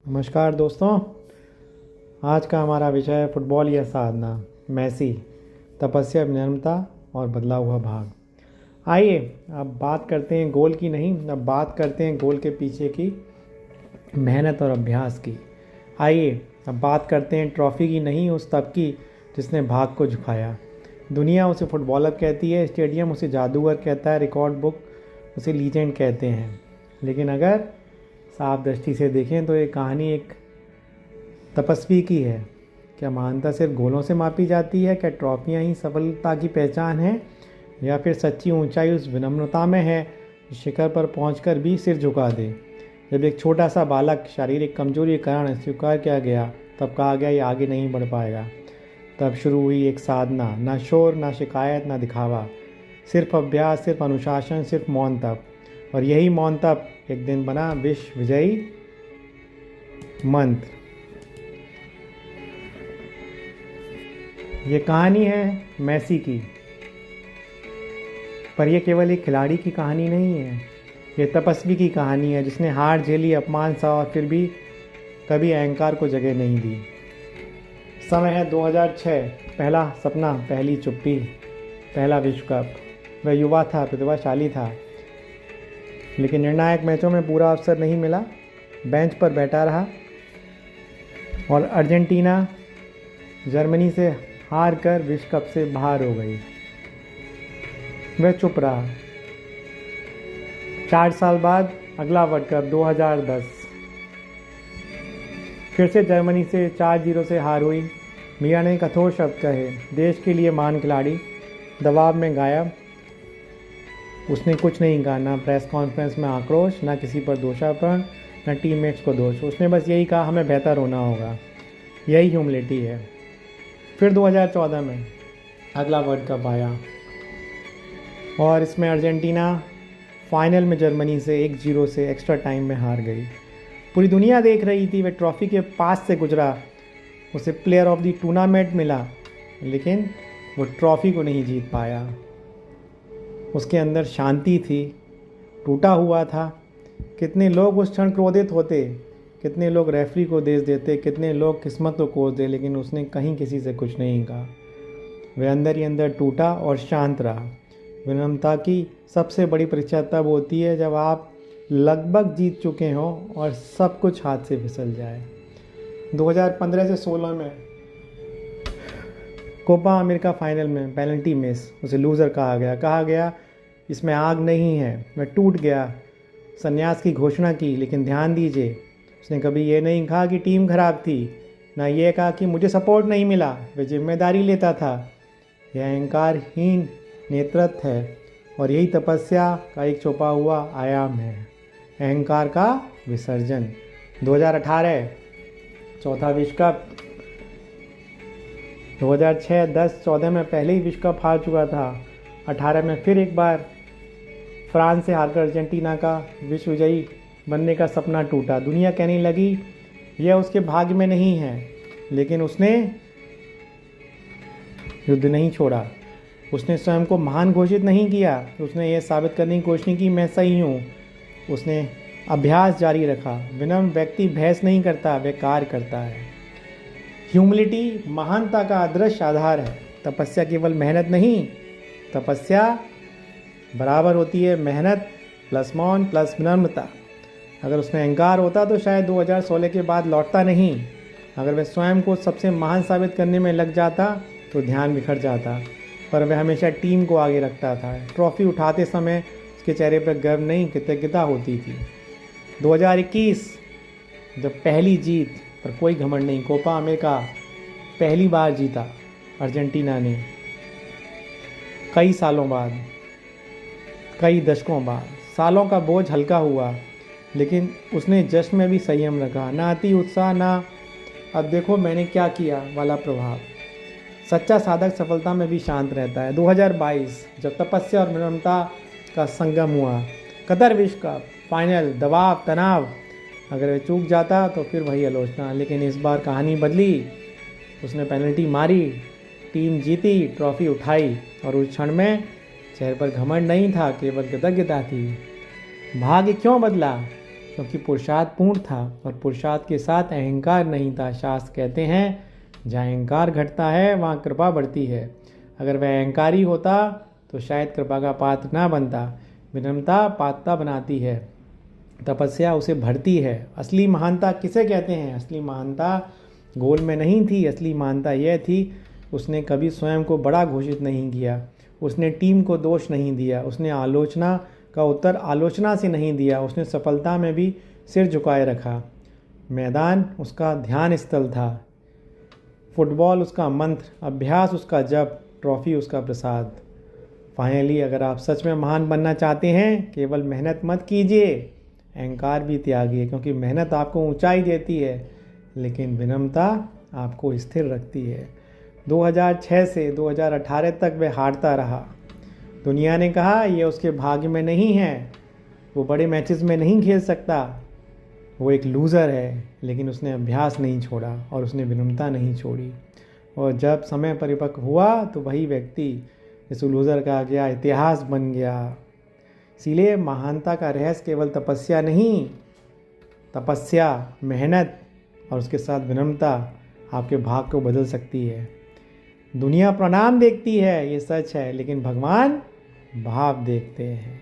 नमस्कार दोस्तों। आज का हमारा विषय है फुटबॉल या साधना, मेसी, तपस्या, विनम्रता और बदला हुआ भाग। आइए अब बात करते हैं गोल की नहीं, अब बात करते हैं गोल के पीछे की मेहनत और अभ्यास की। आइए अब बात करते हैं ट्रॉफी की नहीं, उस तब की जिसने भाग को झुकाया। दुनिया उसे फुटबॉलर कहती है, स्टेडियम उसे जादूगर कहता है, रिकॉर्ड बुक उसे लीजेंड कहते हैं। लेकिन अगर साफ दृष्टि से देखें तो ये कहानी एक तपस्वी की है। क्या महानता सिर्फ गोलों से मापी जाती है? क्या ट्रॉफियाँ ही सफलता की पहचान है? या फिर सच्ची ऊंचाई उस विनम्रता में है जो शिखर पर पहुंचकर भी सिर झुका दे? जब एक छोटा सा बालक शारीरिक कमजोरी के कारण स्वीकार किया गया, तब कहा गया ये आगे नहीं बढ़ पाएगा। तब शुरू हुई एक साधना, ना शोर, ना शिकायत, ना दिखावा, सिर्फ अभ्यास, सिर्फ अनुशासन, सिर्फ मौन तप। और यही मौन तप एक दिन बना विश्व विजयी मंत्र। ये कहानी है मेसी की, पर यह केवल एक खिलाड़ी की कहानी नहीं है। ये तपस्वी की कहानी है जिसने हार झेली, अपमान सहा और फिर भी कभी अहंकार को जगह नहीं दी। समय है 2006। पहला सपना, पहली चुप्पी, पहला विश्व कप। वह युवा था, प्रतिभाशाली था, लेकिन निर्णायक मैचों में पूरा अवसर नहीं मिला। बेंच पर बैठा रहा और अर्जेंटीना जर्मनी से हार कर विश्व कप से बाहर हो गई। वह चुप रहा। 4 साल बाद अगला वर्ल्ड कप 2010, फिर से जर्मनी से 4-0 से हार हुई। मीरा ने कठोर शब्द कहे, देश के लिए महान खिलाड़ी दबाव में गायब। उसने कुछ नहीं कहा, ना प्रेस कॉन्फ्रेंस में आक्रोश, ना किसी पर दोषारोपण, ना टीममेट्स को दोष। उसने बस यही कहा, हमें बेहतर होना होगा। यही ह्यूमिलिटी है। फिर 2014 में अगला वर्ल्ड कप आया और इसमें अर्जेंटीना फाइनल में जर्मनी से 1-0 से एक्स्ट्रा टाइम में हार गई। पूरी दुनिया देख रही थी, वह ट्रॉफी के पास से गुजरा, उसे प्लेयर ऑफ द टूर्नामेंट मिला, लेकिन वो ट्रॉफी को नहीं जीत पाया। उसके अंदर शांति थी, टूटा हुआ था। कितने लोग उस क्षण क्रोधित होते, कितने लोग रेफरी को देश देते, कितने लोग किस्मत को कोस दे, लेकिन उसने कहीं किसी से कुछ नहीं कहा। वह अंदर ही अंदर टूटा और शांत रहा। विनम्रता की सबसे बड़ी परीक्षा तब होती है जब आप लगभग जीत चुके हों और सब कुछ हाथ से फिसल जाए। 2015 से 16 में कोपा अमेरिका फाइनल में पेनल्टी मिस, उसे लूज़र कहा गया इसमें आग नहीं है। वह टूट गया, संन्यास की घोषणा की, लेकिन ध्यान दीजिए उसने कभी ये नहीं कहा कि टीम खराब थी, ना ये कहा कि मुझे सपोर्ट नहीं मिला। वह जिम्मेदारी लेता था। यह अहंकारहीन नेतृत्व है और यही तपस्या का एक छुपा हुआ आयाम है, अहंकार का विसर्जन। 2018 चौथा विश्व कप। 2006, 10, 14 में पहले ही विश्व कप हार चुका था। 18 में फिर एक बार फ्रांस से हारकर अर्जेंटीना का विश्व विजयी बनने का सपना टूटा। दुनिया कहने लगी यह उसके भाग्य में नहीं है, लेकिन उसने युद्ध नहीं छोड़ा। उसने स्वयं को महान घोषित नहीं किया। उसने यह साबित करने की कोशिश नहीं की मैं सही हूँ। उसने अभ्यास जारी रखा। विनम्र व्यक्ति बहस नहीं करता, वह कार्य करता है। ह्यूमिलिटी महानता का आदर्श आधार है। तपस्या केवल मेहनत नहीं, तपस्या बराबर होती है मेहनत प्लस मौन प्लस विनम्रता। अगर उसमें अहंकार होता तो शायद 2016 के बाद लौटता नहीं। अगर वह स्वयं को सबसे महान साबित करने में लग जाता तो ध्यान बिखर जाता, पर वह हमेशा टीम को आगे रखता था। ट्रॉफी उठाते समय उसके चेहरे पर गर्व नहीं, कृतज्ञता होती थी। 2021 जब पहली जीत, पर कोई घमंड नहीं, कोपा अमेरिका पहली बार जीता अर्जेंटीना ने, कई सालों बाद, कई दशकों बाद। सालों का बोझ हल्का हुआ, लेकिन उसने जश्न में भी संयम रखा। ना अति उत्साह, ना अब देखो मैंने क्या किया वाला प्रभाव। सच्चा साधक सफलता में भी शांत रहता है। 2022 जब तपस्या और विनम्रता का संगम हुआ, कतर विश्व कप फाइनल, दबाव, तनाव, अगर वह चूक जाता तो फिर वही आलोचना। लेकिन इस बार कहानी बदली। उसने पेनल्टी मारी, टीम जीती, ट्रॉफी उठाई, और उस क्षण में चेहरे पर घमंड नहीं था, केवल कृतज्ञता थी। भाग्य क्यों बदला? क्योंकि पुरुषार्थ पूर्ण था और पुरुषार्थ के साथ अहंकार नहीं था। शास्त्र कहते हैं जहाँ अहंकार घटता है वहाँ कृपा बढ़ती है। अगर वह अहंकारी होता तो शायद कृपा का पात्र ना बनता। विनम्रता पात्रता बनाती है, तपस्या उसे भरती है। असली महानता किसे कहते हैं? असली महानता गोल में नहीं थी। असली महानता यह थी उसने कभी स्वयं को बड़ा घोषित नहीं किया, उसने टीम को दोष नहीं दिया, उसने आलोचना का उत्तर आलोचना से नहीं दिया, उसने सफलता में भी सिर झुकाए रखा। मैदान उसका ध्यान स्थल था, फुटबॉल उसका मंत्र, अभ्यास उसका जप, ट्रॉफी उसका प्रसाद। फाइनली अगर आप सच में महान बनना चाहते हैं, केवल मेहनत मत कीजिए, अहंकार भी त्यागिए, क्योंकि मेहनत आपको ऊंचाई देती है लेकिन विनम्रता आपको स्थिर रखती है। 2006 से 2018 तक वह हारता रहा। दुनिया ने कहा यह उसके भाग्य में नहीं है, वो बड़े मैचेस में नहीं खेल सकता, वो एक लूज़र है। लेकिन उसने अभ्यास नहीं छोड़ा और उसने विनम्रता नहीं छोड़ी। और जब समय परिपक्व हुआ तो वही व्यक्ति इस लूज़र का गया इतिहास बन गया। इसीलिए महानता का रहस्य केवल तपस्या नहीं, तपस्या, मेहनत और उसके साथ विनम्रता आपके भाग्य को बदल सकती है। दुनिया प्रणाम देखती है, ये सच है, लेकिन भगवान भाव देखते हैं।